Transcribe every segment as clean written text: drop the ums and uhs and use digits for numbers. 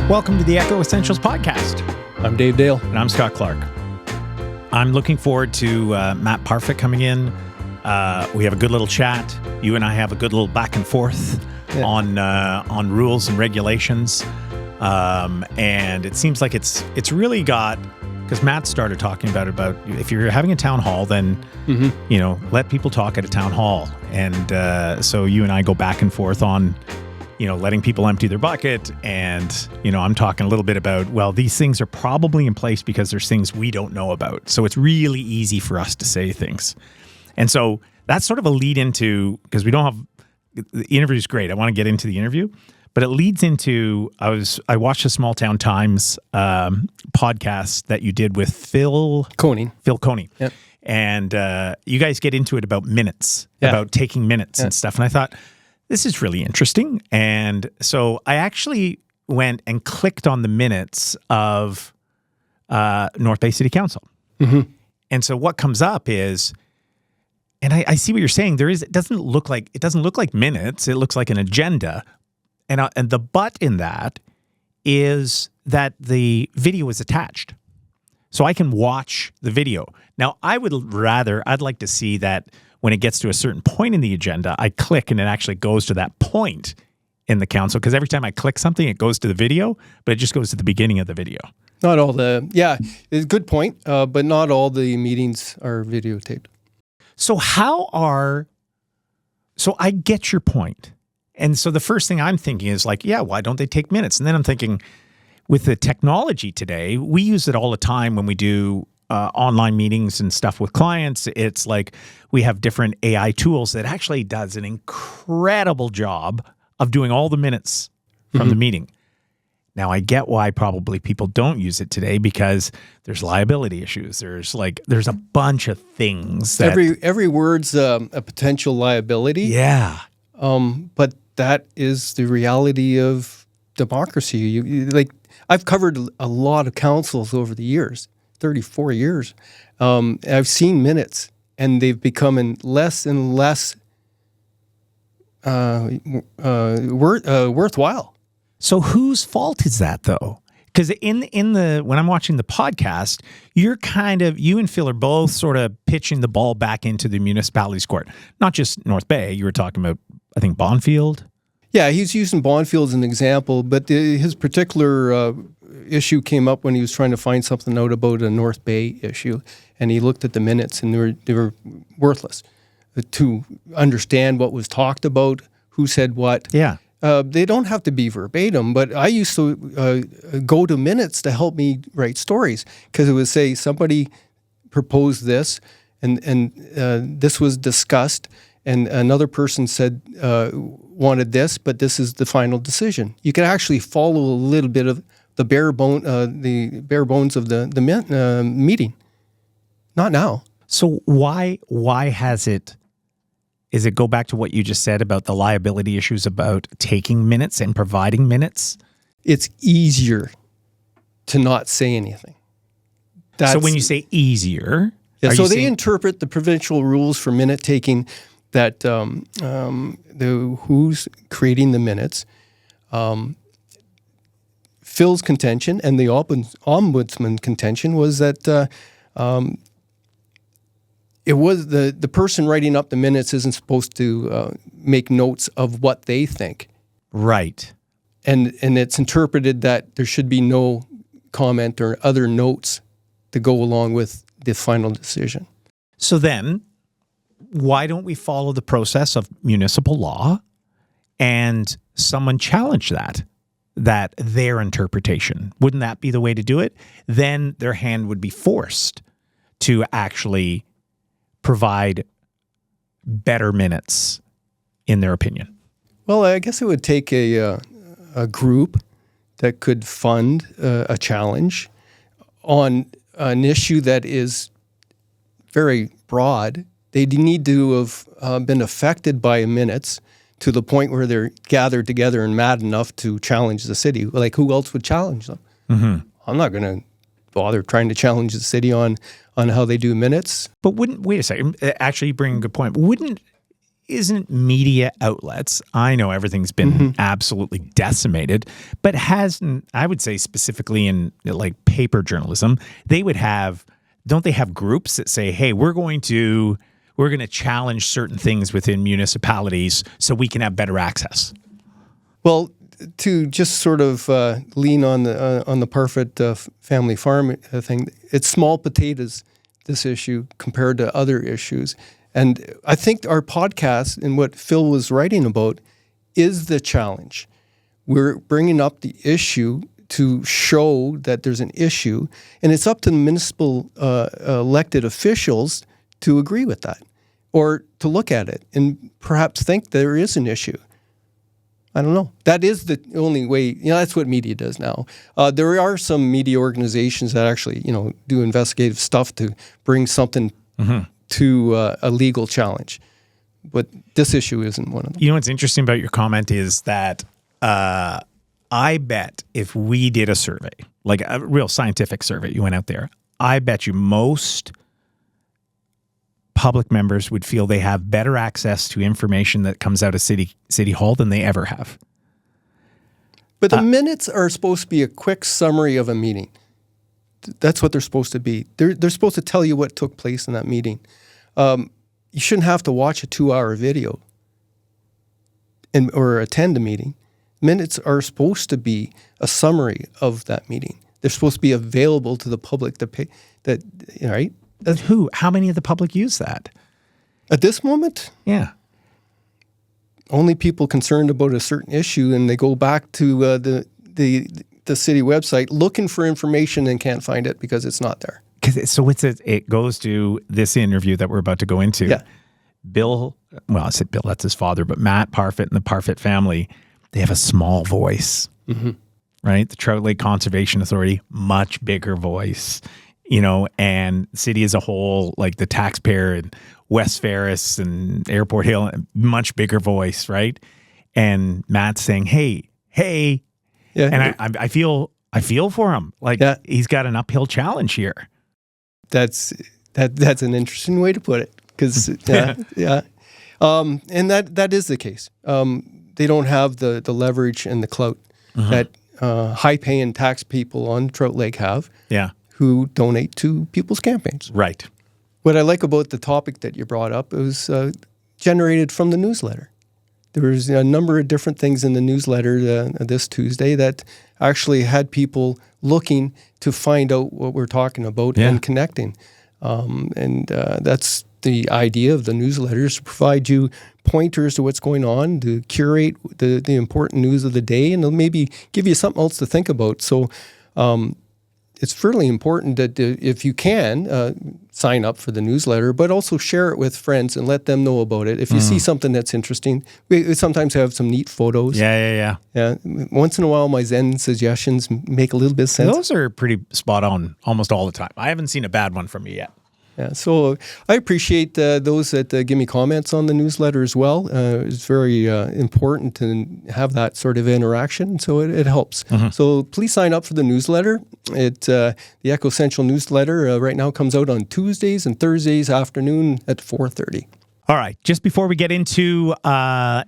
Welcome to the Echo Essentials Podcast. I'm Dave Dale. And I'm Scott Clark. I'm looking forward to Matt Parfitt coming in. We have a good little chat. You and I have a good little back and forth on rules and regulations. And it seems like it's really got, because Matt started talking about if you're having a town hall, then, let people talk at a town hall. And so you and I go back and forth on, letting people empty their bucket. And, I'm talking a little bit about, well, these things are probably in place because there's things we don't know about. So it's really easy for us to say things. And so that's sort of a lead into, because we don't have, the interview is great. I want to get into the interview, but it leads into, I watched the Small Town Times podcast that you did with Phil Coney. Yep. And you guys get into it about minutes, about taking minutes and stuff. And I thought, this is really interesting. And so I actually went and clicked on the minutes of North Bay City Council. Mm-hmm. And so what comes up is, and I see what you're saying, it doesn't look like minutes, it looks like an agenda. And the but in that is that the video is attached. So I can watch the video. Now, I'd like to see that when it gets to a certain point in the agenda, I click and it actually goes to that point in the council. Because every time I click something, it goes to the video, but it just goes to the beginning of the video. Not all it's a good point, but not all the meetings are videotaped. So so I get your point. And so the first thing I'm thinking is like, why don't they take minutes? And then I'm thinking, with the technology today, we use it all the time when we do online meetings and stuff with clients. It's like we have different AI tools that actually does an incredible job of doing all the minutes from the meeting. Now, I get why probably people don't use it today, because there's liability issues. There's a bunch of things that every word's a potential liability. Yeah. But that is the reality of democracy. I've covered a lot of councils over the years, 34 years. I've seen minutes, and they've become less and less worthwhile. So whose fault is that, though? Because when I'm watching the podcast, you and Phil are both sort of pitching the ball back into the municipality's court. Not just North Bay. You were talking about, I think, Bonfield. Yeah, he's using Bonfield as an example, but his particular issue came up when he was trying to find something out about a North Bay issue, and he looked at the minutes, and they were worthless to understand what was talked about, who said what. Yeah. They don't have to be verbatim, but I used to go to minutes to help me write stories, because it would say somebody proposed this, and this was discussed, and another person said wanted this, but this is the final decision. You can actually follow a little bit of the bare bones of the meeting. Not now. So why has it? Is it go back to what you just said about the liability issues about taking minutes and providing minutes? It's easier to not say anything. So when you say easier... so they interpret the provincial rules for minute taking that who's creating the minutes. Phil's contention and the ombudsman contention was that it was the person writing up the minutes isn't supposed to make notes of what they think. Right. And it's interpreted that there should be no comment or other notes to go along with the final decision. So then, why don't we follow the process of municipal law and someone challenge that their interpretation? Wouldn't that be the way to do it? Then their hand would be forced to actually provide better minutes, in their opinion. Well, I guess it would take a group that could fund a challenge on an issue that is very broad. They need to have been affected by minutes to the point where they're gathered together and mad enough to challenge the city. Like, who else would challenge them? Mm-hmm. I'm not going to bother trying to challenge the city on how they do minutes. But wait a second, actually you bring a good point. Wouldn't isn't media outlets. I know everything's been absolutely decimated, but hasn't, I would say specifically in like paper journalism, don't they have groups that say, hey, we're going to challenge certain things within municipalities so we can have better access? Well, to just sort of lean on the Parfitt family farm thing, it's small potatoes, this issue, compared to other issues. And I think our podcast and what Phil was writing about is the challenge. We're bringing up the issue to show that there's an issue, and it's up to the municipal elected officials to agree with that or to look at it and perhaps think there is an issue. I don't know. That is the only way, that's what media does now. There are some media organizations that actually, do investigative stuff to bring something to a legal challenge. But this issue isn't one of them. You know what's interesting about your comment is that I bet if we did a survey, like a real scientific survey, you went out there, I bet you most public members would feel they have better access to information that comes out of City Hall than they ever have. But the minutes are supposed to be a quick summary of a meeting. That's what they're supposed to be. They're supposed to tell you what took place in that meeting. You shouldn't have to watch a 2-hour video or attend a meeting. Minutes are supposed to be a summary of that meeting. They're supposed to be available to the public to pay that, right? How many of the public use that? At this moment? Yeah. Only people concerned about a certain issue, and they go back to the city website looking for information and can't find it because it's not there. So it goes to this interview that we're about to go into. Yeah. Bill, well, I said Bill, that's his father, but Matt Parfitt and the Parfitt family, they have a small voice, right? The Trout Lake Conservation Authority, much bigger voice, and the city as a whole, like the taxpayer and West Ferris and Airport Hill, much bigger voice, right? And Matt's saying, hey. Yeah. And I feel for him. Like he's got an uphill challenge here. That's an interesting way to put it. Because and that is the case. They don't have the leverage and the clout that high-paying tax people on Trout Lake have. Yeah, who donate to people's campaigns. Right. What I like about the topic that you brought up, it was generated from the newsletter. There was a number of different things in the newsletter this Tuesday that actually had people looking to find out what we're talking about and connecting. That's the idea of the newsletter, is to provide you pointers to what's going on, to curate the important news of the day, and maybe give you something else to think about. So it's fairly important that if you can, sign up for the newsletter, but also share it with friends and let them know about it. If you see something that's interesting, we sometimes have some neat photos. Yeah. Once in a while, my Zen suggestions make a little bit of sense. Those are pretty spot on almost all the time. I haven't seen a bad one from you yet. Yeah, so I appreciate those that give me comments on the newsletter as well. It's very important to have that sort of interaction, so it helps. So please sign up for the newsletter. The Echo Central newsletter right now comes out on Tuesdays and Thursdays afternoon at 4:30. All right. Just before we get into our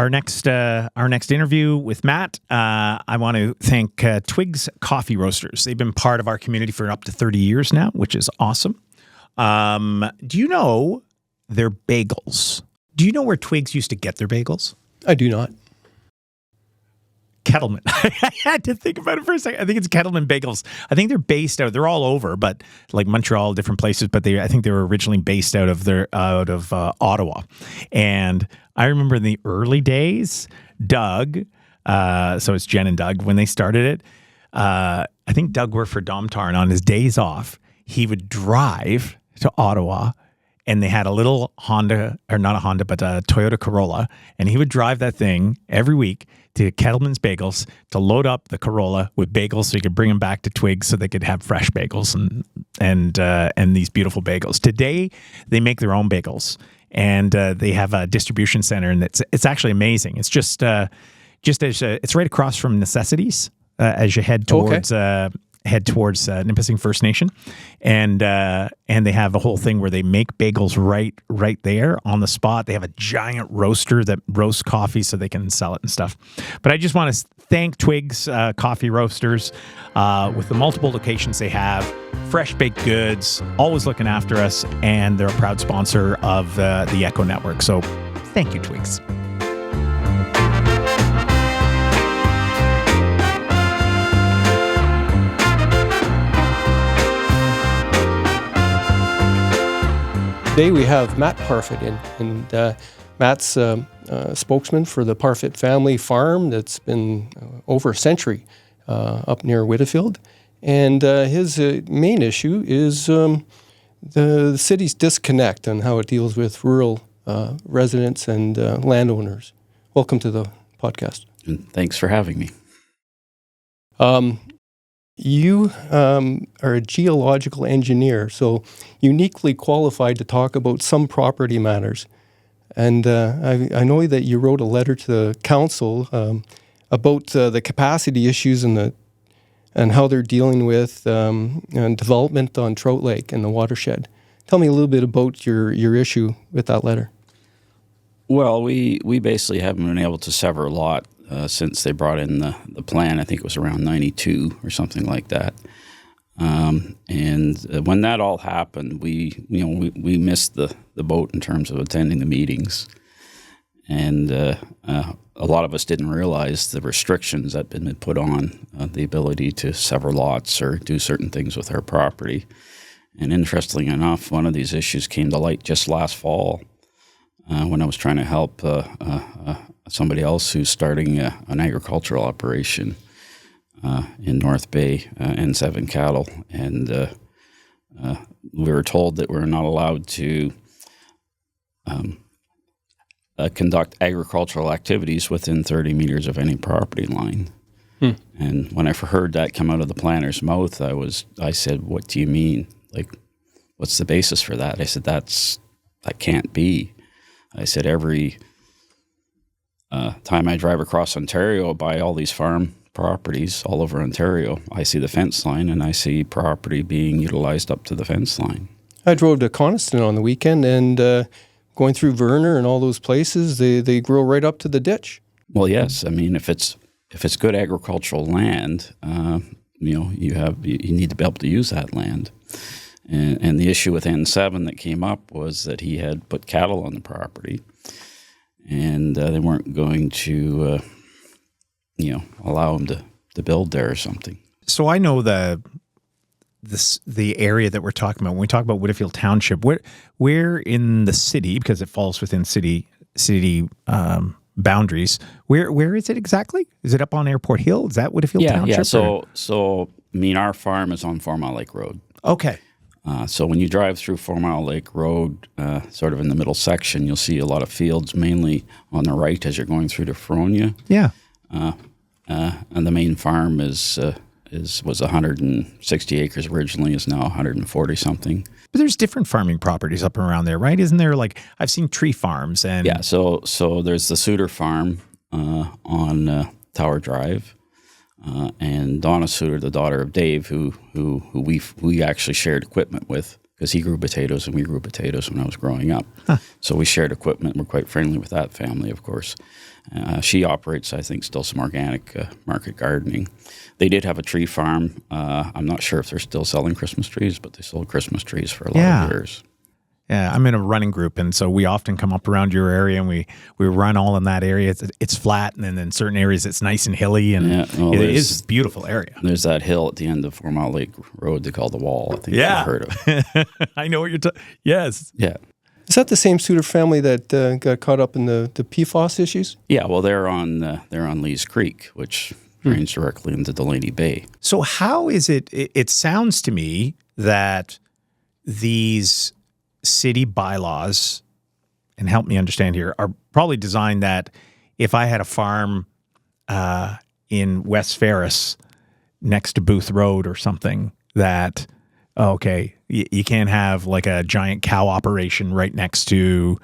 next interview with Matt, I want to thank Twiggs Coffee Roasters. They've been part of our community for up to 30 years now, which is awesome. Do you know their bagels? Do you know where Twiggs used to get their bagels? I do not. Kettleman. I had to think about it for a second. I think it's Kettleman Bagels. I think they're based out. They're all over, but like Montreal, different places. But I think they were originally based out of Ottawa. And I remember in the early days, Doug. So it's Jen and Doug when they started it. I think Doug worked for Domtar, and on his days off, he would drive to Ottawa. And they had a little Honda, or not a Honda, but a Toyota Corolla. And he would drive that thing every week to Kettleman's Bagels to load up the Corolla with bagels so he could bring them back to Twiggs so they could have fresh bagels and these beautiful bagels. Today, they make their own bagels. And they have a distribution center. And it's actually amazing. It's just as it's right across from Necessities as you head towards head towards Nipissing First Nation, and they have a whole thing where they make bagels right there on the spot. They have a giant roaster that roasts coffee so they can sell it and stuff. But I just want to thank Twiggs Coffee Roasters with the multiple locations they have, fresh baked goods, always looking after us, and they're a proud sponsor of the Echo Network. So thank you, Twiggs. Today we have Matt Parfitt in, and Matt's spokesman for the Parfitt family farm that's been over a century up near Widdifield. And his main issue is the city's disconnect and how it deals with rural residents and landowners. Welcome to the podcast. And thanks for having me. You are a geological engineer, so uniquely qualified to talk about some property matters. And I know that you wrote a letter to the council about the capacity issues and how they're dealing with and development on Trout Lake and the watershed. Tell me a little bit about your issue with that letter. Well, we basically haven't been able to sever a lot since they brought in the plan. I think it was around 92 or something like that. And when that all happened, we missed the boat in terms of attending the meetings. And a lot of us didn't realize the restrictions that had been put on the ability to sever lots or do certain things with our property. And interestingly enough, one of these issues came to light just last fall when I was trying to help somebody else who's starting an agricultural operation in North Bay, N7 cattle. And we were told that we're not allowed to conduct agricultural activities within 30 meters of any property line. And when I heard that come out of the planner's mouth, I said, "What do you mean? Like, what's the basis for that?" I said, that can't be. I said, every time I drive across Ontario by all these farm properties all over Ontario, I see the fence line and I see property being utilized up to the fence line. I drove to Coniston on the weekend, and going through Verner and all those places, they grow right up to the ditch. Well, yes. I mean, if it's good agricultural land, you need to be able to use that land. And the issue with N7 that came up was that he had put cattle on the property, and they weren't going to, allow him to build there or something. So I know the area that we're talking about when we talk about Widdifield Township. Where in the city, because it falls within city boundaries. Where is it exactly? Is it up on Airport Hill? Is that Widdifield Township? Yeah. So I mean, our farm is on 4 Mile Lake Road. Okay. So when you drive through 4 Mile Lake Road, sort of in the middle section, you'll see a lot of fields, mainly on the right as you're going through to Feronia. Yeah. And the main farm was 160 acres originally, is now 140 something. But there's different farming properties up and around there, right? Isn't there, like, I've seen tree farms and yeah. So there's the Suter farm on Tower Drive. And Donna Suter, the daughter of Dave, who we actually shared equipment with, because he grew potatoes and we grew potatoes when I was growing up. Huh. So we shared equipment. We're quite friendly with that family, of course. She operates, I think, still some organic market gardening. They did have a tree farm. I'm not sure if they're still selling Christmas trees, but they sold Christmas trees for a lot of years. Yeah, I'm in a running group, and so we often come up around your area, and we run all in that area. It's flat, and then in certain areas it's nice and hilly, and it is a beautiful area. There's that hill at the end of 4 Mile Lake Road they call the Wall. I think you've heard of. I know what you're talking. Yes. Yeah. Is that the same Suter family that got caught up in the PFAS issues? Yeah. Well, they're on Lees Creek, which drains directly into Delaney Bay. So how is it? It sounds to me that these city bylaws, and help me understand here, are probably designed that if I had a farm in West Ferris next to Booth Road or something, that, okay, you can't have like a giant cow operation right next to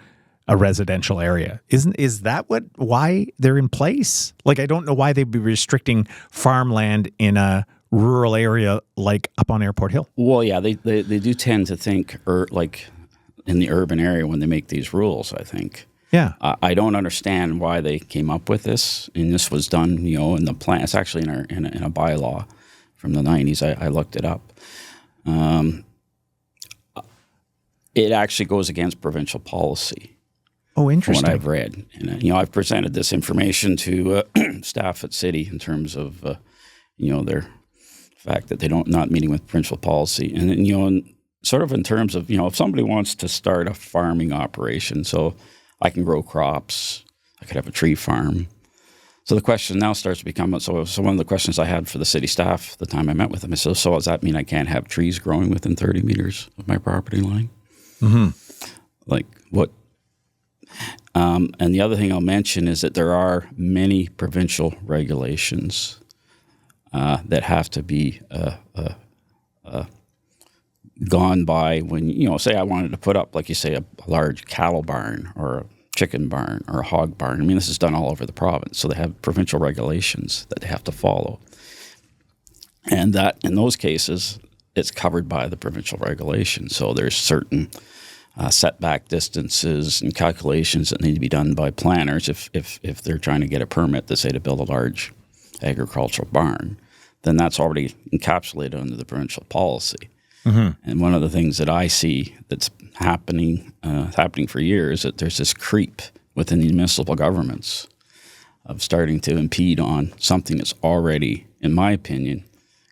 a residential area. Is that why they're in place? Like, I don't know why they'd be restricting farmland in a rural area like up on Airport Hill? Well, yeah, they do tend to think like in the urban area when they make these rules, I think. Yeah. I don't understand why they came up with this, and this was done, in the plan. It's actually in a bylaw from the 90s. I looked it up. It actually goes against provincial policy. Oh, interesting. From what I've read. And, I've presented this information to staff at City in terms of, their fact that they not meeting with provincial policy. And then, sort of in terms of, if somebody wants to start a farming operation, so I can grow crops, I could have a tree farm. So the question now starts to become, so one of the questions I had for the city staff the time I met with them, I said, so does that mean I can't have trees growing within 30 meters of my property line? Mm-hmm. Like what? And the other thing I'll mention is that there are many provincial regulations that have to be gone by when, say I wanted to put up, like you say, a large cattle barn or a chicken barn or a hog barn. I mean, this is done all over the province. So they have provincial regulations that they have to follow. And that, in those cases, it's covered by the provincial regulations. So there's certain setback distances and calculations that need to be done by planners if they're trying to get a permit, to say, to build a large agricultural barn. Then that's already encapsulated under the provincial policy. Mm-hmm. And one of the things that I see that's happening for years, that there's this creep within the municipal governments of starting to impede on something that's already, in my opinion,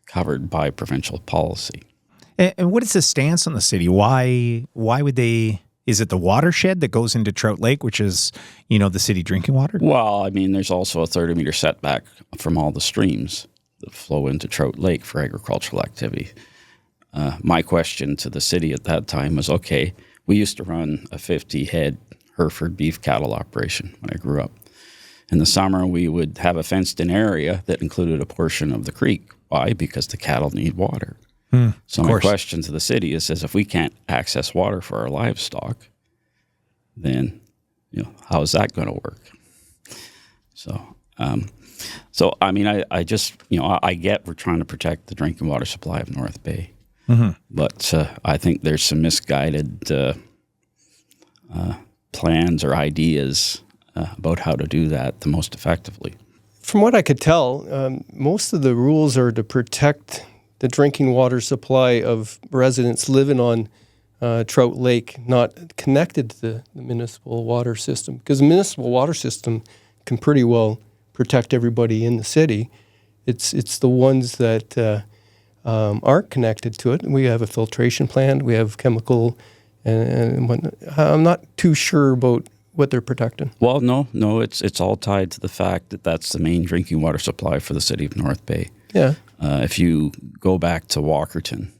covered by provincial policy. And what is the stance on the city? Why would they? Is it the watershed that goes into Trout Lake, which is, the city drinking water? Well, I mean, there's also a 30-meter setback from all the streams that flow into Trout Lake for agricultural activity. My question to the city at that time was, okay, we used to run a 50-head Hereford beef cattle operation when I grew up. In the summer, we would have a fenced-in area that included a portion of the creek. Why? Because the cattle need water. So my question to the city is if we can't access water for our livestock, then how is that going to work? So I mean, I just I get we're trying to protect the drinking water supply of North Bay, but I think there's some misguided plans or ideas about how to do that the most effectively. From what I could tell, most of the rules are to protect the drinking water supply of residents living on Trout Lake, not connected to the municipal water system. Because the municipal water system can pretty well protect everybody in the city. It's the ones that aren't connected to it. We have a filtration plant, we have chemical, and whatnot. I'm not too sure about what they're protecting. Well, no, it's all tied to the fact that that's the main drinking water supply for the city of North Bay. Yeah. If you go back to Walkerton,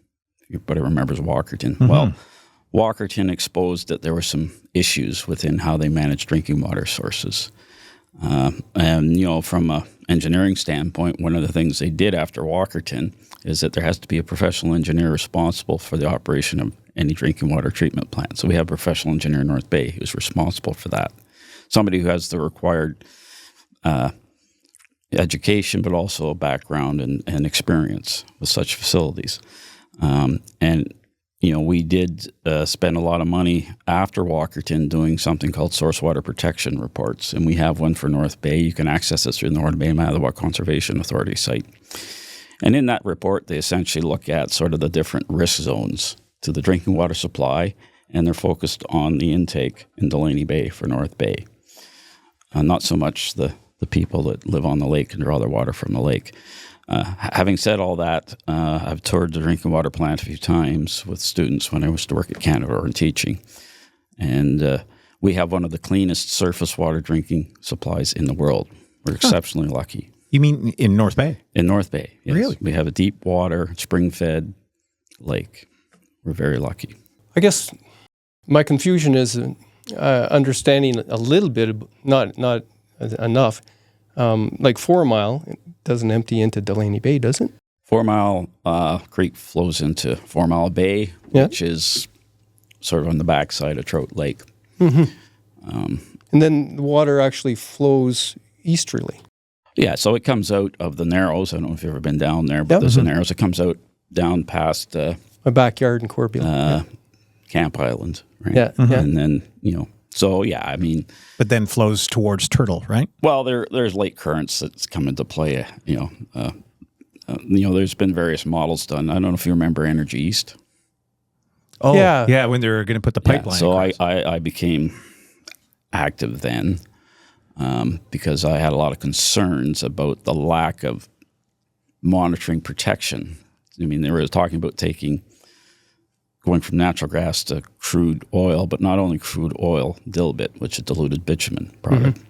everybody remembers Walkerton. Mm-hmm. Well, Walkerton exposed that there were some issues within how they manage drinking water sources. And, from an engineering standpoint, one of the things they did after Walkerton is that there has to be a professional engineer responsible for the operation of any drinking water treatment plant. So we have a professional engineer in North Bay who's responsible for that. Somebody who has the required education, but also a background and experience with such facilities. We did spend a lot of money after Walkerton doing something called source water protection reports, and we have one for North Bay. You can access it through the North Bay Manitowoc Conservation Authority site. And in that report, they essentially look at sort of the different risk zones to the drinking water supply, and they're focused on the intake in Delaney Bay for North Bay. Not so much the people that live on the lake and draw their water from the lake. Having said all that, I've toured the drinking water plant a few times with students when I used to work at Canada in teaching. And we have one of the cleanest surface water drinking supplies in the world. We're exceptionally lucky. You mean in North Bay? In North Bay, yes. Really? We have a deep water, spring-fed lake. We're very lucky. I guess my confusion is understanding a little bit, not enough. Like 4 Mile doesn't empty into Delaney Bay, does it? 4 Mile Creek flows into 4 Mile Bay, which is sort of on the backside of Trout Lake. Mm-hmm. And then the water actually flows easterly. Yeah, so it comes out of the Narrows. I don't know if you've ever been down there, but Yep. there's the Narrows. It comes out down past My backyard in Corbeil. Camp Island, right? Yeah, yeah. And then, so yeah, I mean, But then flows towards Turtle, right? well, there's lake currents that's come into play, there's been various models done. I don't know if you remember Energy East. Oh, Yeah. yeah. When they're going to put the pipeline. So across. I became active then because I had a lot of concerns about the lack of monitoring protection. I mean, they were talking about going from natural gas to crude oil, but not only crude oil, dilbit, which is diluted bitumen product.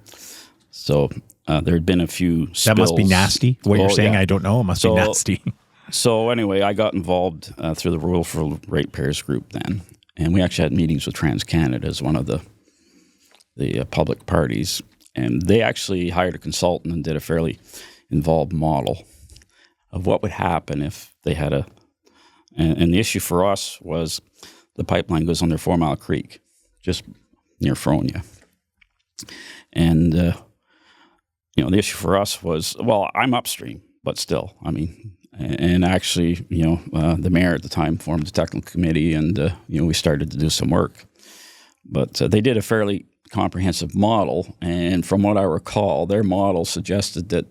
So there had been a few spills. That must be nasty. What you're saying, yeah. I don't know. It must be nasty. So anyway, I got involved through the Rural for Ratepayers group then, and we actually had meetings with TransCanada as one of the public parties, and they actually hired a consultant and did a fairly involved model of what would happen if they had and the issue for us was the pipeline goes under 4 Mile Creek, just near Fronia. And, the issue for us was, well, I'm upstream, but still, I mean, and actually, the mayor at the time formed a technical committee and, we started to do some work. But they did a fairly comprehensive model. And from what I recall, their model suggested that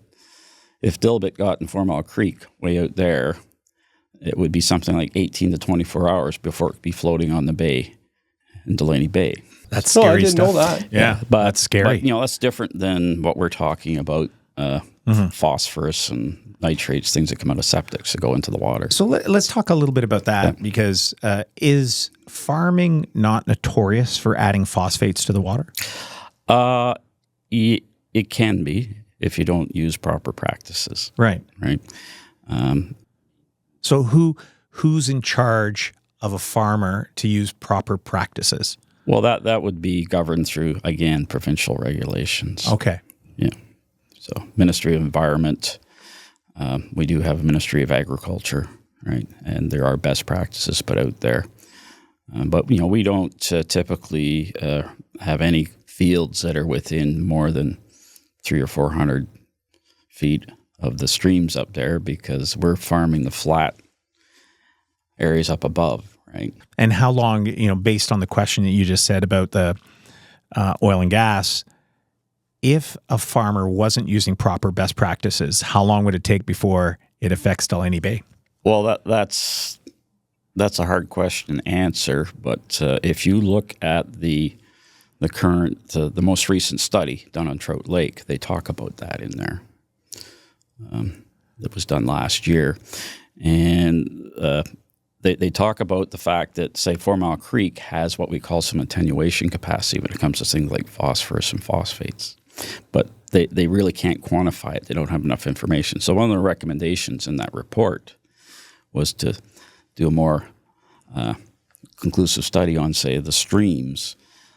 if dilbit got in 4 Mile Creek way out there, it would be something like 18 to 24 hours before it could be floating on the bay in Delaney Bay. That's scary I didn't stuff. know that. Yeah, But that's scary. But, that's different than what we're talking about, phosphorus and nitrates, things that come out of septics that go into the water. So let's talk a little bit about that because is farming not notorious for adding phosphates to the water? It can be if you don't use proper practices. Right. Right. So who's in charge of a farmer to use proper practices? Well, that would be governed through, again, provincial regulations. Okay. Yeah. So Ministry of Environment, we do have a Ministry of Agriculture, right? And there are best practices put out there. But, we don't typically have any fields that are within more than 300 or 400 feet of the streams up there because we're farming the flat areas up above, right? And how long, based on the question that you just said about the oil and gas, if a farmer wasn't using proper best practices, how long would it take before it affects Delaney Bay? Well, that's a hard question to answer. But if you look at the the most recent study done on Trout Lake, they talk about that in there. That was done last year, and they talk about the fact that, say, 4 Mile Creek has what we call some attenuation capacity when it comes to things like phosphorus and phosphates. But they really can't quantify it. They don't have enough information. So one of the recommendations in that report was to do a more conclusive study on, say, the streams.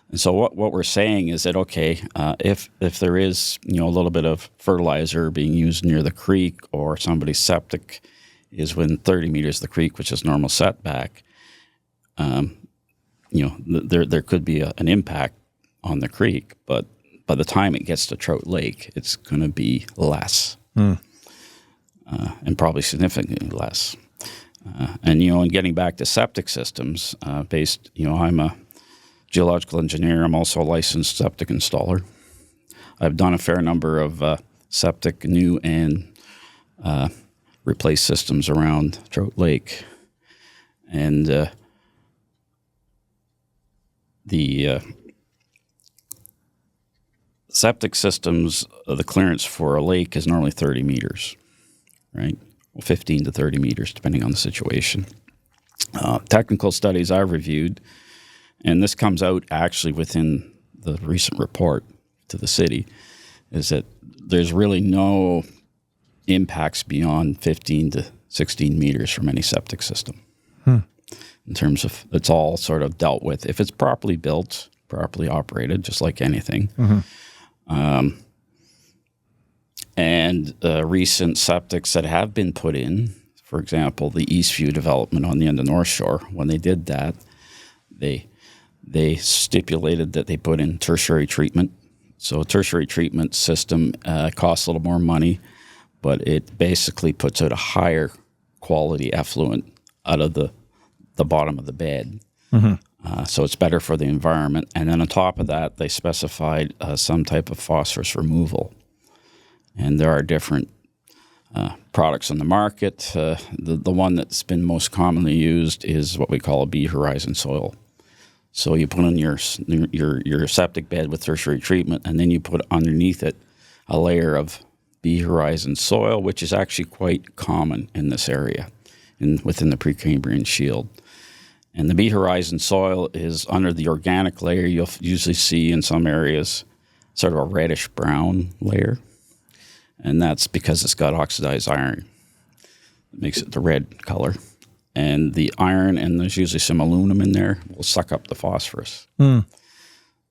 And so what we're saying is that, okay, if there is, a little bit of fertilizer being used near the creek or somebody's septic is within 30 meters of the creek, which is normal setback, there could be an impact on the creek. But by the time it gets to Trout Lake, it's going to be less and probably significantly less. And getting back to septic systems, I'm a geological engineer. I'm also a licensed septic installer. I've done a fair number of septic new and replaced systems around Trout Lake. And the septic systems, the clearance for a lake is normally 30 meters, right? 15 to 30 meters, depending on the situation. Technical studies I've reviewed, and this comes out actually within the recent report to the city, is that there's really no impacts beyond 15 to 16 meters from any septic system. In terms of, it's all sort of dealt with. If it's properly built, properly operated, just like anything. And recent septics that have been put in, for example, the Eastview development on the end of North Shore, when they did that, they stipulated that they put in tertiary treatment So a tertiary treatment system costs a little more money, but it basically puts out a higher quality effluent out of the bottom of the bed. So it's better for the environment. And then on top of that, they specified some type of phosphorus removal. And there are different products on the market. The one that's been most commonly used is what we call a B horizon soil. So you put in your septic bed with tertiary treatment, and then you put underneath it a layer of B horizon soil, which is actually quite common in this area, within the Precambrian shield. And the B horizon soil is under the organic layer. You'll usually see in some areas sort of a reddish brown layer, and that's because it's got oxidized iron. It makes it the red color. And the iron, and there's usually some aluminum in there, will suck up the phosphorus.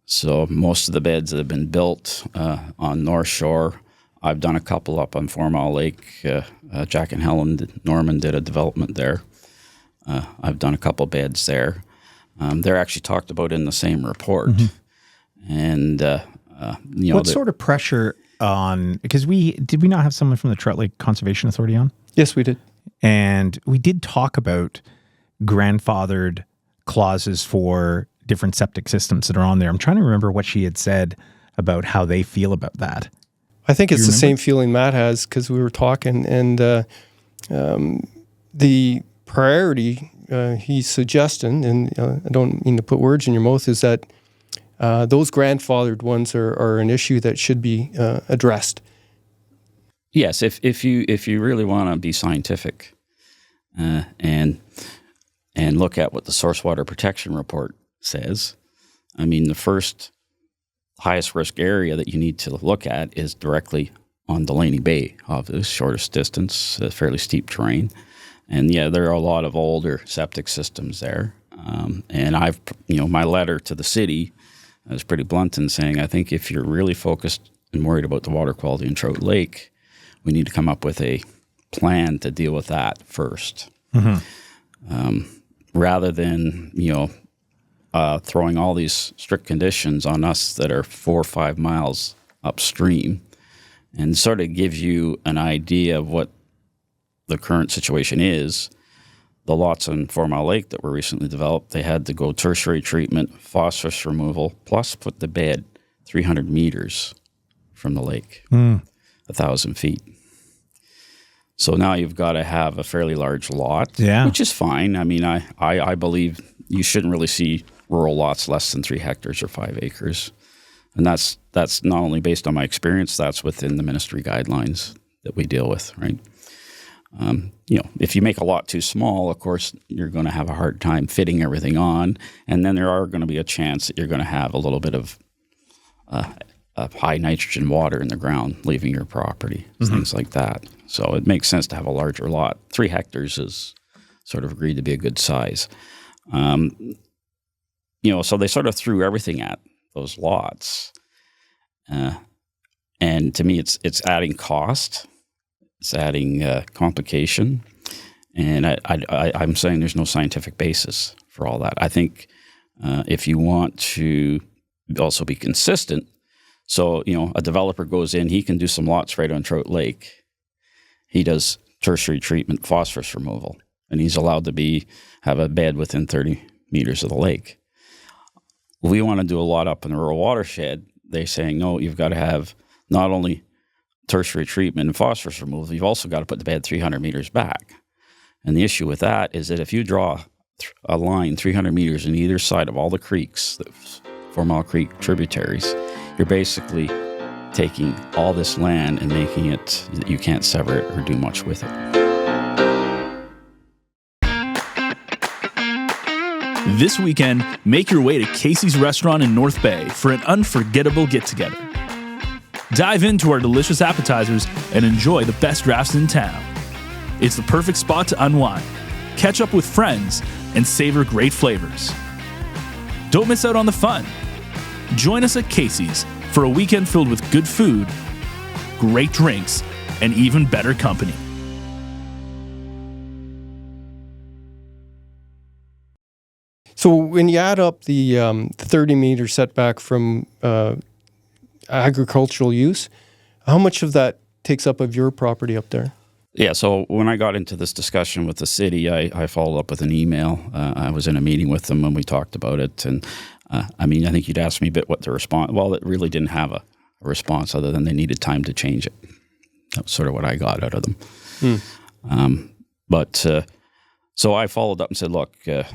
So most of the beds that have been built on North Shore, I've done a couple up on 4 Mile Lake. Jack and Helen Norman did a development there. I've done a couple beds there. They're actually talked about in the same report. And what sort of pressure on? Because did we not have someone from the Trout Lake Conservation Authority on? Yes, we did. And we did talk about grandfathered clauses for different septic systems that are on there. I'm trying to remember what she had said about how they feel about that. I think it's the same feeling Matt has, because we were talking, and the priority he's suggesting, and I don't mean to put words in your mouth, is that those grandfathered ones are an issue that should be addressed. Yes, if you really want to be scientific and look at what the Source Water Protection Report says, I mean, the first highest risk area that you need to look at is directly on Delaney Bay, obviously, shortest distance, fairly steep terrain. And yeah, there are a lot of older septic systems there. And my letter to the city is pretty blunt in saying, I think if you're really focused and worried about the water quality in Trout Lake, we need to come up with a plan to deal with that first, rather than throwing all these strict conditions on us that are 4 or 5 miles upstream, and sort of gives you an idea of what the current situation is. The lots on 4 Mile Lake that were recently developed, they had to go tertiary treatment, phosphorus removal, plus put the bed 300 meters from the lake, 1,000 feet. So now you've got to have a fairly large lot, which is fine. I mean, I believe you shouldn't really see rural lots less than 3 hectares or 5 acres. And that's not only based on my experience, that's within the ministry guidelines that we deal with, right? If you make a lot too small, of course, you're going to have a hard time fitting everything on. And then there are going to be a chance that you're going to have a little bit of high nitrogen water in the ground leaving your property, things like that. So it makes sense to have a larger lot. 3 hectares is sort of agreed to be a good size. So they sort of threw everything at those lots. And to me, it's adding cost. It's adding complication. And I'm saying there's no scientific basis for all that. I think if you want to also be consistent, so, a developer goes in, he can do some lots right on Trout Lake. He does tertiary treatment, phosphorus removal, and he's allowed to have a bed within 30 meters of the lake. We want to do a lot up in the rural watershed. They're saying, no, you've got to have not only tertiary treatment and phosphorus removal, you've also got to put the bed 300 meters back. And the issue with that is that if you draw a line 300 meters on either side of all the creeks, the 4 Mile Creek tributaries, you're basically taking all this land and making it that you can't sever it or do much with it. This weekend, make your way to Casey's Restaurant in North Bay for an unforgettable get-together. Dive into our delicious appetizers and enjoy the best drafts in town. It's the perfect spot to unwind, catch up with friends, and savor great flavors. Don't miss out on the fun. Join us at Casey's for a weekend filled with good food, great drinks, and even better company. So when you add up the 30-meter setback from agricultural use. How much of that takes up of your property up there? Yeah, so when I got into this discussion with the city, I followed up with an email. I was in a meeting with them when we talked about it. And I think you'd asked me a bit what the response. Well, it really didn't have a response other than they needed time to change it. That was sort of what I got out of them. So I followed up and said, look, a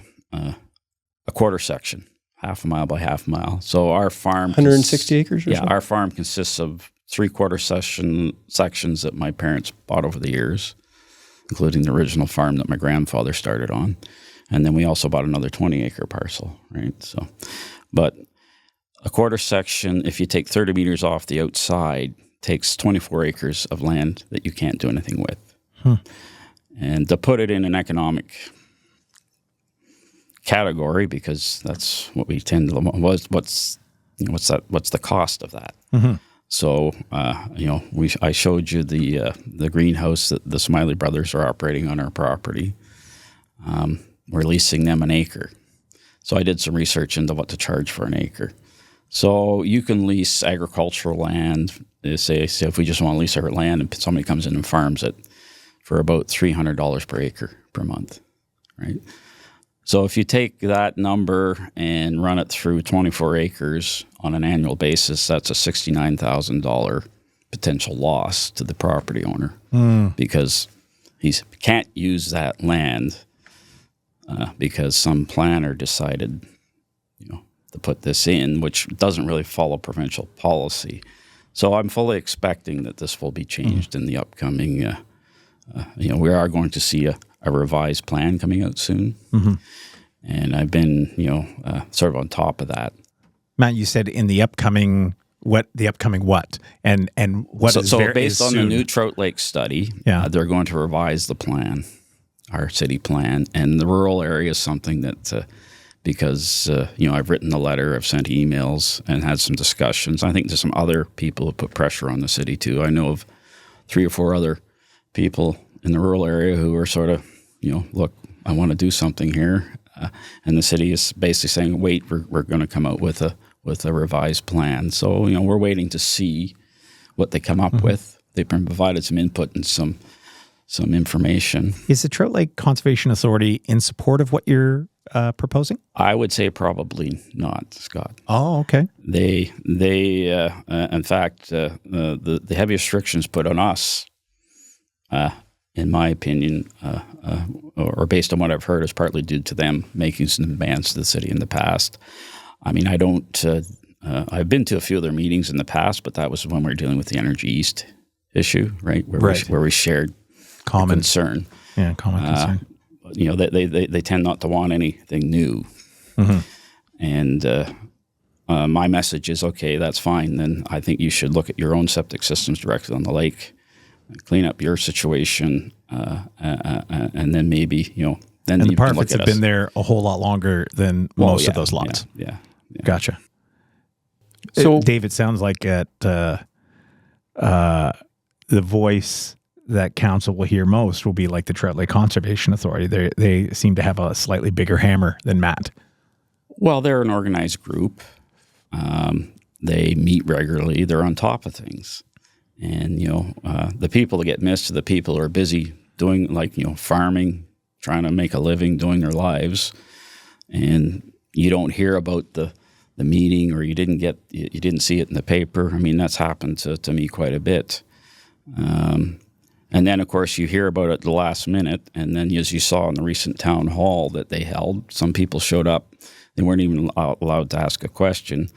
quarter section, half a mile by half a mile. So our farm... 160 acres or so? Yeah, our farm consists of three-quarter sections that my parents bought over the years, including the original farm that my grandfather started on. And then we also bought another 20-acre parcel, right? So, but a quarter section, if you take 30 meters off the outside, takes 24 acres of land that you can't do anything with. And to put it in an economic category, because that's what we tend to what's the cost of that? So I showed you the greenhouse that the Smiley brothers are operating on our property. We're leasing them an acre. So I did some research into what to charge for an acre. So you can lease agricultural land. Say if we just want to lease our land and somebody comes in and farms it for about $300 per acre per month, right? So if you take that number and run it through 24 acres on an annual basis, that's a $69,000 potential loss to the property owner because he can't use that land because some planner decided, to put this in, which doesn't really follow provincial policy. So I'm fully expecting that this will be changed in the upcoming. We are going to see a revised plan coming out soon. And I've been, sort of on top of that. Matt, you said in the upcoming what? And what is so based on the new Trout Lake study, Yeah. They're going to revise the plan, our city plan, and the rural area is something that because I've written the letter, I've sent emails, and had some discussions. I think there's some other people who put pressure on the city too. I know of 3 or 4 other people in the rural area who are sort of, look, I want to do something here. And the city is basically saying, wait, we're going to come out with a revised plan. So, we're waiting to see what they come up with. They've provided some input and some information. Is the Trout Lake Conservation Authority in support of what you're proposing? I would say probably not, Scott. Oh, okay. They in fact, the heavy restrictions put on us, in my opinion, or based on what I've heard, is partly due to them making some demands to the city in the past. I mean, I've been to a few of their meetings in the past, but that was when we were dealing with the Energy East issue, right? Where we shared common concern. Yeah, common concern. They tend not to want anything new. And my message is, okay, that's fine. Then I think you should look at your own septic systems directly on the lake, clean up your situation, and then maybe, then and the you can look Parfitts at have been there a whole lot longer than most of those lots. Yeah. Gotcha. So, Dave, it sounds like at the voice that council will hear most will be like the Trout Lake Conservation Authority. They seem to have a slightly bigger hammer than Matt. Well, they're an organized group. They meet regularly. They're on top of things. And, the people that get missed are the people who are busy doing farming, trying to make a living, doing their lives. And you don't hear about the meeting, or you didn't see it in the paper. I mean, that's happened to me quite a bit. And then, of course, you hear about it at the last minute. And then, as you saw in the recent town hall that they held, some people showed up. They weren't even allowed to ask a question.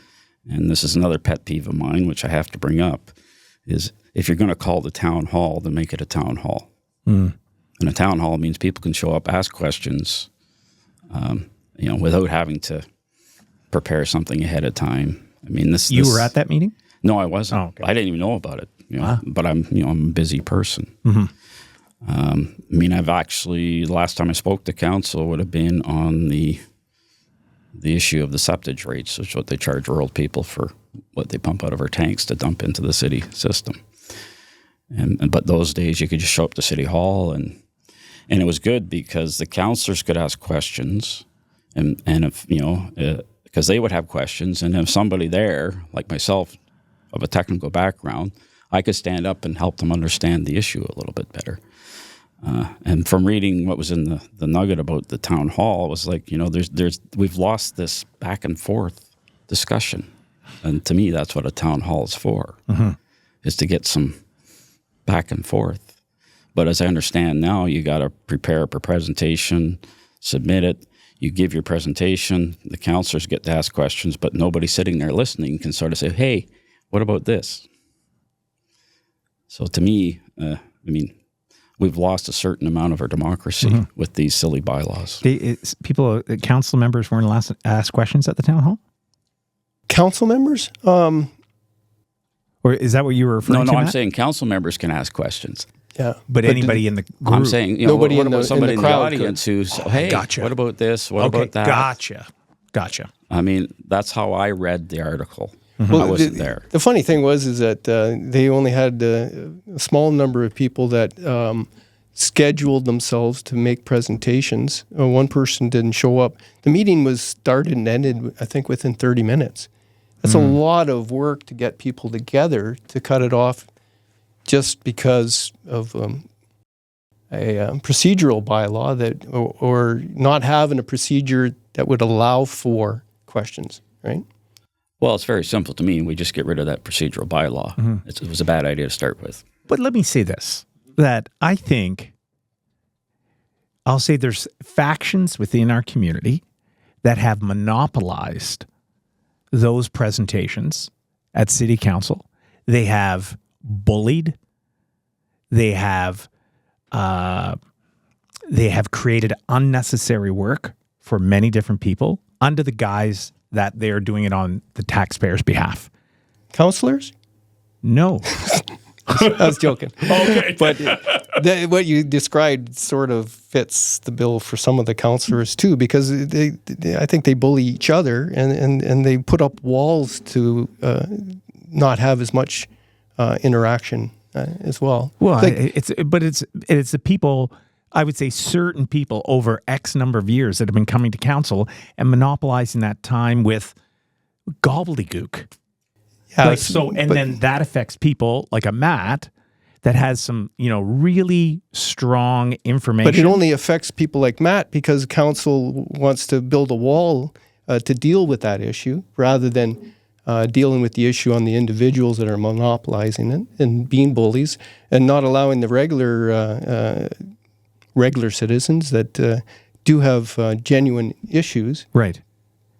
And this is another pet peeve of mine, which I have to bring up, is if you're going to call the town hall, then make it a town hall. And a town hall means people can show up, ask questions, without having to prepare something ahead of time. I mean, You were at that meeting? No, I wasn't. Oh, okay. I didn't even know about it. But I'm a busy person. I've actually, the last time I spoke to council would have been on the issue of the septage rates, which is what they charge rural people for what they pump out of our tanks to dump into the city system. But those days you could just show up to City Hall and it was good because the councillors could ask questions and if, because they would have questions, and if somebody there, like myself, of a technical background, I could stand up and help them understand the issue a little bit better. And from reading what was in the nugget about the town hall, it was like, we've lost this back and forth discussion. And to me, that's what a town hall is for, is to get some back and forth. But as I understand now, you got to prepare a presentation, submit it. You give your presentation, the counselors get to ask questions, but nobody sitting there listening can sort of say, hey, what about this? So to me, we've lost a certain amount of our democracy with these silly bylaws. Council members weren't allowed to ask questions at the town hall? Council members? Or is that what you were referring to? No, I'm Matt? saying council members can ask questions. Yeah. But anybody in the group? I'm saying, Nobody what in about the- somebody in in the the crowd audience who's, hey, Gotcha. what about this? What about that? Gotcha. I mean, that's how I read the article. Well, I wasn't there. The funny thing is that they only had a small number of people that scheduled themselves to make presentations. One person didn't show up. The meeting was started and ended, I think, within 30 minutes. That's a lot of work to get people together to cut it off just because of a procedural bylaw that, or not having a procedure that would allow for questions, right? Well, it's very simple to me. We just get rid of that procedural bylaw. It was a bad idea to start with. But let me say this, that I think, I'll say there's factions within our community that have monopolized those presentations at city council. They have bullied. They have created unnecessary work for many different people under the guise that they're doing it on the taxpayers' behalf. Counselors? No. I was joking. Okay. But what you described sort of fits the bill for some of the counselors too, because I think they bully each other and they put up walls to not have as much interaction as well. Well, it's the people, I would say certain people over X number of years that have been coming to council and monopolizing that time with gobbledygook. Yeah, then that affects people like a Matt that has some, really strong information. But it only affects people like Matt because council wants to build a wall to deal with that issue rather than dealing with the issue on the individuals that are monopolizing it and being bullies and not allowing the regular citizens that do have genuine issues, right,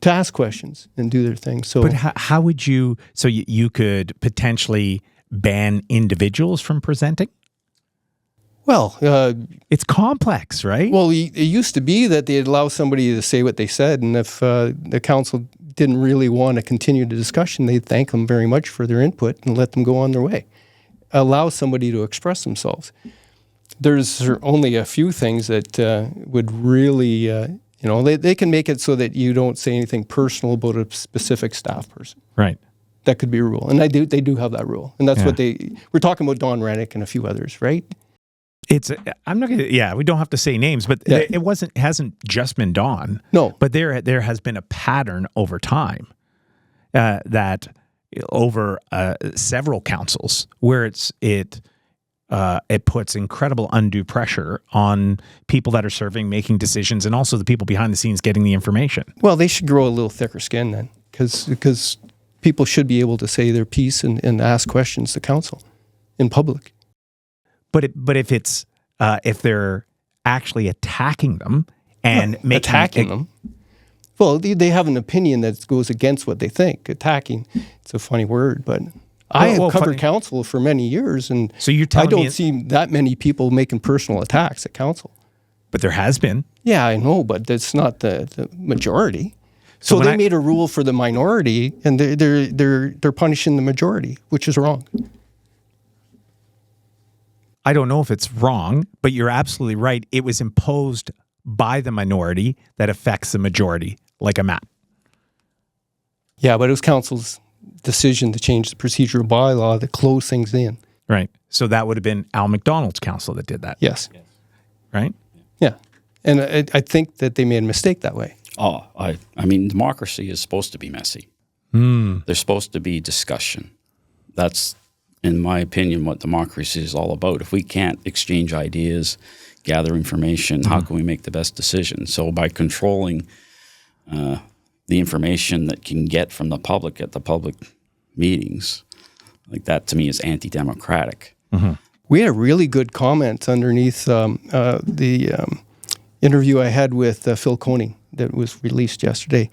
to ask questions and do their thing. So, but how would you? So you could potentially ban individuals from presenting? Well, it's complex, right? Well, it used to be that they'd allow somebody to say what they said, and if the council didn't really want to continue the discussion, they'd thank them very much for their input and let them go on their way. Allow somebody to express themselves. There's only a few things that would really, they can make it so that you don't say anything personal about a specific staff person. Right. That could be a rule, and they do have that rule, and that's what we're talking about. Don Rennick and a few others, right? I'm not gonna. Yeah, we don't have to say names, but it hasn't just been Don. No, but there has been a pattern over time that over several councils where it puts incredible undue pressure on people that are serving, making decisions, and also the people behind the scenes getting the information. Well, they should grow a little thicker skin then, because people should be able to say their piece and ask questions to council in public. But if they're actually attacking them and attacking them, well, they have an opinion that goes against what they think. Attacking, it's a funny word, but I have covered council for many years, and so you're telling I don't see that many people making personal attacks at council. But there has been. Yeah, I know, but that's not the majority. So they made a rule for the minority, and they're punishing the majority, which is wrong. I don't know if it's wrong, but you're absolutely right. It was imposed by the minority that affects the majority, like a map. Yeah, but it was council's decision to change the procedural bylaw to close things in. Right. So that would have been Al McDonald's council that did that. Yes. Right? Yeah. And I think that they made a mistake that way. Oh, I mean, democracy is supposed to be messy. There's supposed to be discussion. that's, in my opinion, what democracy is all about. If we can't exchange ideas, gather information, how can we make the best decision? So by controlling the information that can get from the public at the public meetings, like that to me is anti-democratic. We had a really good comment underneath the interview I had with Phil Coney that was released yesterday,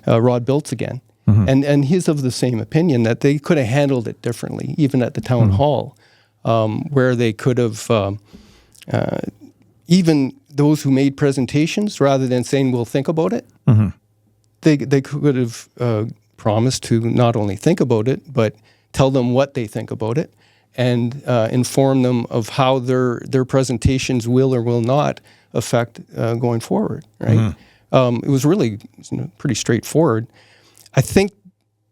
Rod Biltz again. And he's of the same opinion that they could have handled it differently, even at the town hall, where they could have, even those who made presentations, rather than saying, we'll think about it, they could have promised to not only think about it, but tell them what they think about it and inform them of how their presentations will or will not affect going forward, right? It was really pretty straightforward. I think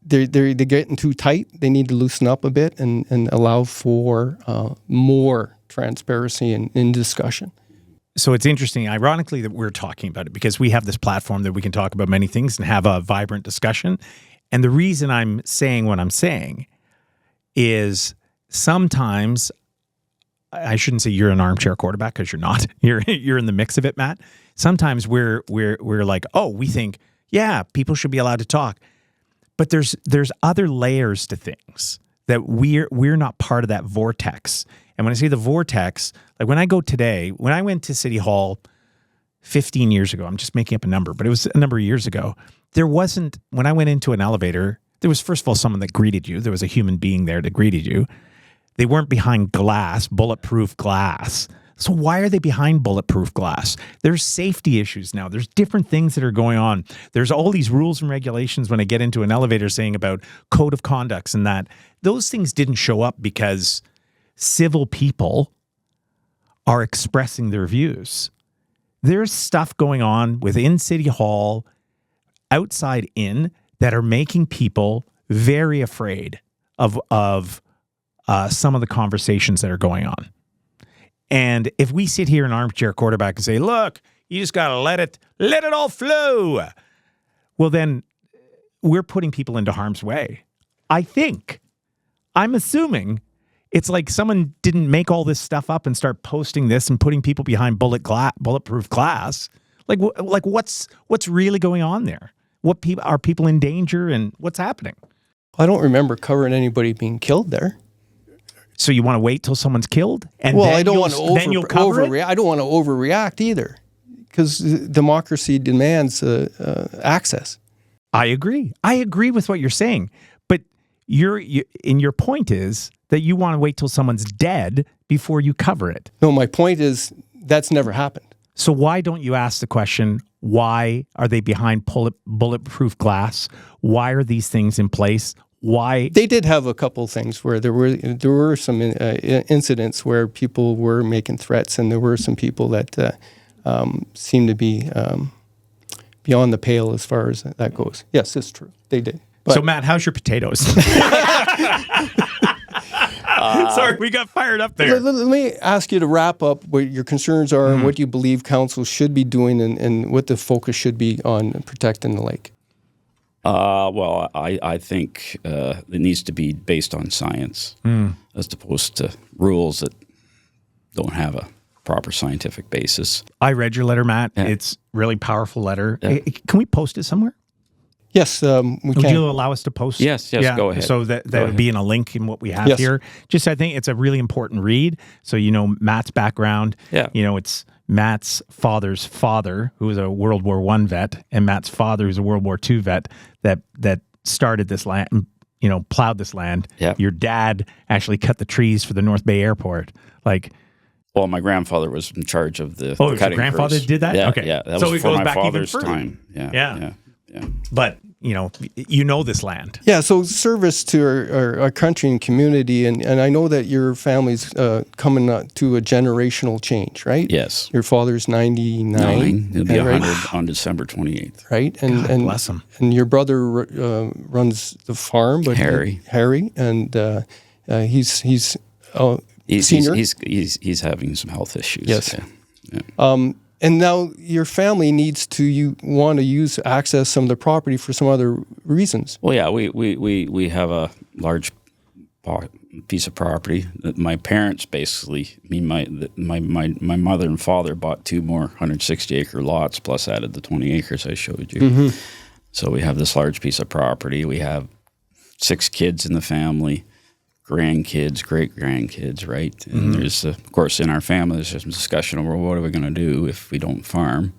they're getting too tight. They need to loosen up a bit and allow for more transparency in discussion. So it's interesting, ironically, that we're talking about it because we have this platform that we can talk about many things and have a vibrant discussion. And the reason I'm saying what I'm saying is sometimes, I shouldn't say you're an armchair quarterback because you're not. You're in the mix of it, Matt. Sometimes we're like, oh, we think, yeah, people should be allowed to talk. But there's other layers to things that we're not part of that vortex. And when I say the vortex, like when I went to City Hall 15 years ago, I'm just making up a number, but it was a number of years ago, when I went into an elevator, there was first of all someone that greeted you. There was a human being there that greeted you. They weren't behind glass, bulletproof glass. So why are they behind bulletproof glass? There's safety issues now. There's different things that are going on. There's all these rules and regulations when I get into an elevator saying about code of conducts and that. Those things didn't show up because civil people are expressing their views. There's stuff going on within City Hall, outside in, that are making people very afraid of some of the conversations that are going on. And if we sit here in armchair quarterback and say, look, you just got to let it all flow. Well, then we're putting people into harm's way. I'm assuming it's like someone didn't make all this stuff up and start posting this and putting people behind bulletproof glass. Like what's really going on there? Are people in danger and what's happening? I don't remember covering anybody being killed there. So you want to wait till someone's killed, and I don't want to overreact. I don't want to overreact either, because democracy demands access. I agree. I agree with what you're saying, but your point is that you want to wait till someone's dead before you cover it. No, my point is that's never happened. So why don't you ask the question? Why are they behind bulletproof glass? Why are these things in place? Why? They did have a couple things where there were some incidents where people were making threats, and there were some people that seemed to be beyond the pale as far as that goes. Yes, it's true. They did. But, so, Matt, how's your potatoes? Sorry, we got fired up there. Let me ask you to wrap up what your concerns are and what you believe council should be doing and what the focus should be on protecting the lake. Well, I think it needs to be based on science as opposed to rules that don't have a proper scientific basis. I read your letter, Matt. Yeah. It's a really powerful letter. Yeah. Can we post it somewhere? Yes, we can. Would you allow us to post? Yes, yeah. Go ahead. So that would be in a link in what we have here. Just, I think it's a really important read. So, Matt's background. Yeah. It's Matt's father's father, who was a World War I vet, and Matt's father, who's a World War II vet, that started this land, plowed this land. Yeah. Your dad actually cut the trees for the North Bay Airport. Well, my grandfather was in charge of the cutting your grandfather crews. did that? Yeah, okay. Yeah, that so was it for goes my back father's even further. time. Yeah. But, this land. Yeah, so service to our country and community, and I know that your family's coming to a generational change, right? Yes. Your father's 99. He'll be 100 on December 28th. Right? And bless him. And your brother runs the farm, but Harry, and he's senior. He's having some health issues. Yes. Yeah. And now your family needs to want to access some of the property for some other reasons. Well, yeah, we have a large piece of property that my parents basically, my mother and father bought 2 more 160-acre lots plus added the 20 acres I showed you. So we have this large piece of property. We have 6 kids in the family, grandkids, great-grandkids, right? And there's, of course, in our family, there's some discussion over what are we going to do if we don't farm.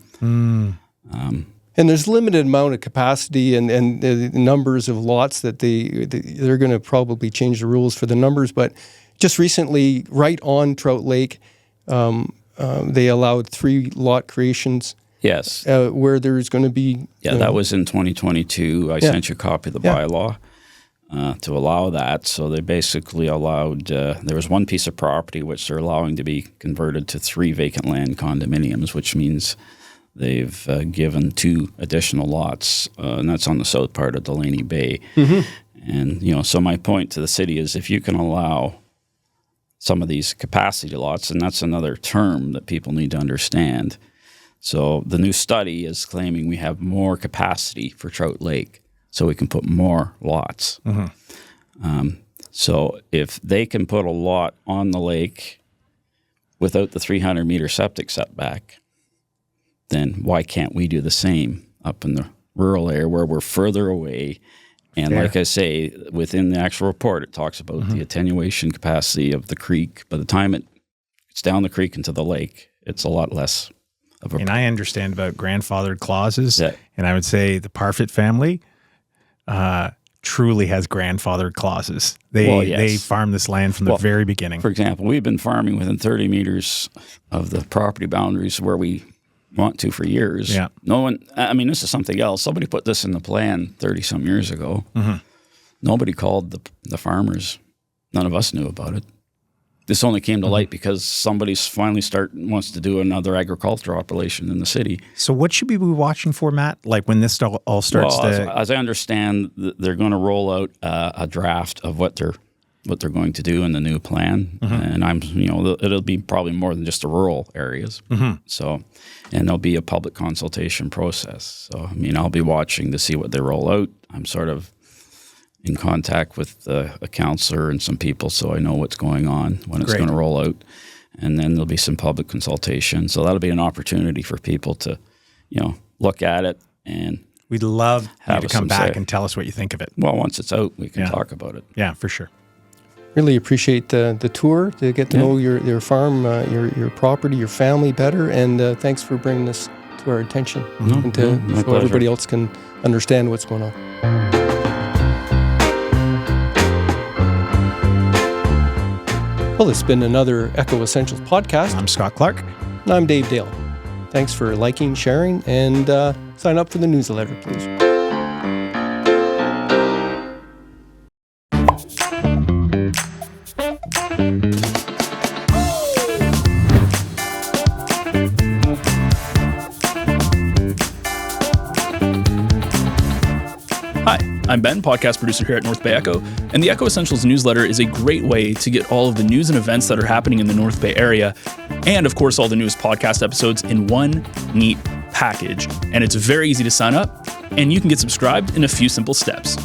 And there's limited amount of capacity and the numbers of lots that they're going to probably change the rules for the numbers. But just recently, right on Trout Lake, they allowed 3 lot creations. Yes. Where there's going to be... Yeah, that was in 2022. I sent you a copy of the bylaw to allow that. So they basically allowed... there was one piece of property which they're allowing to be converted to 3 vacant land condominiums, which means... They've given 2 additional lots, and that's on the south part of Delaney Bay. And, so my point to the city is if you can allow some of these capacity lots, and that's another term that people need to understand. So the new study is claiming we have more capacity for Trout Lake, so we can put more lots. So if they can put a lot on the lake without the 300-meter septic setback, then why can't we do the same up in the rural area where we're further away? And like I say, within the actual report, it talks about the attenuation capacity of the creek. By the time it's down the creek into the lake, it's a lot less of a... And I understand about grandfathered clauses, Yeah. and I would say the Parfitt family truly has grandfathered clauses. They farm this land from the very beginning. For example, we've been farming within 30 meters of the property boundaries where we want to for years. Yeah. No one, I mean, this is something else. Somebody put this in the plan 30-some years ago. Nobody called the farmers. None of us knew about it. This only came to light because somebody finally wants to do another agricultural operation in the city. So what should we be watching for, Matt? Like when this all starts as I understand, they're going to roll out a draft of what they're going to do in the new plan, and it'll be probably more than just the rural areas. So, and there'll be a public consultation process. So, I mean, I'll be watching to see what they roll out. I'm sort of in contact with a counselor and some people, so I know what's going on when it's going to roll out. And then there'll be some public consultation. So that'll be an opportunity for people to, look at it and we'd love you to come back say. and tell us what you think of it. Well, once it's out, we can talk about it. Yeah, for sure. Really appreciate the tour to get to know your farm, your property, your family better, and thanks for bringing this to our attention and to so everybody else can understand what's going on. Well, it's been another Echo Essentials podcast. I'm Scott Clark. And I'm Dave Dale. Thanks for liking, sharing, and sign up for the newsletter, please. Hi, I'm Ben, podcast producer here at North Bay Echo, and the Echo Essentials newsletter is a great way to get all of the news and events that are happening in the North Bay area, and of course all the newest podcast episodes in one neat package. And it's very easy to sign up, and you can get subscribed in a few simple steps.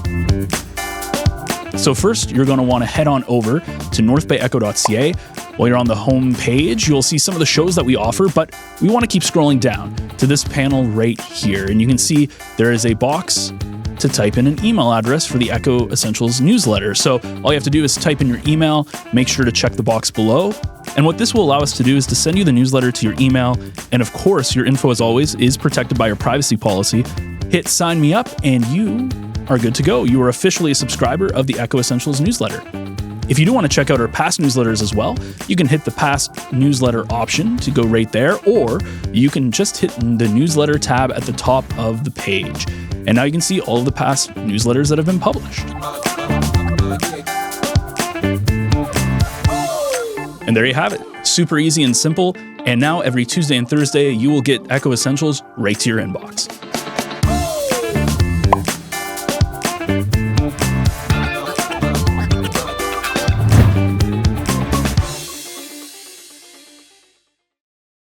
So first, you're going to want to head on over to northbayecho.ca. While you're on the home page, you'll see some of the shows that we offer, but we want to keep scrolling down to this panel right here, and you can see there is a box to type in an email address for the Echo Essentials newsletter. So all you have to do is type in your email, make sure to check the box below. And what this will allow us to do is to send you the newsletter to your email. And of course, your info, as always, is protected by your privacy policy. Hit sign me up and you are good to go. You are officially a subscriber of the Echo Essentials newsletter. If you do want to check out our past newsletters as well, you can hit the past newsletter option to go right there, or you can just hit the newsletter tab at the top of the page. And now you can see all of the past newsletters that have been published. And there you have it. Super easy and simple. And now every Tuesday and Thursday, you will get Echo Essentials right to your inbox.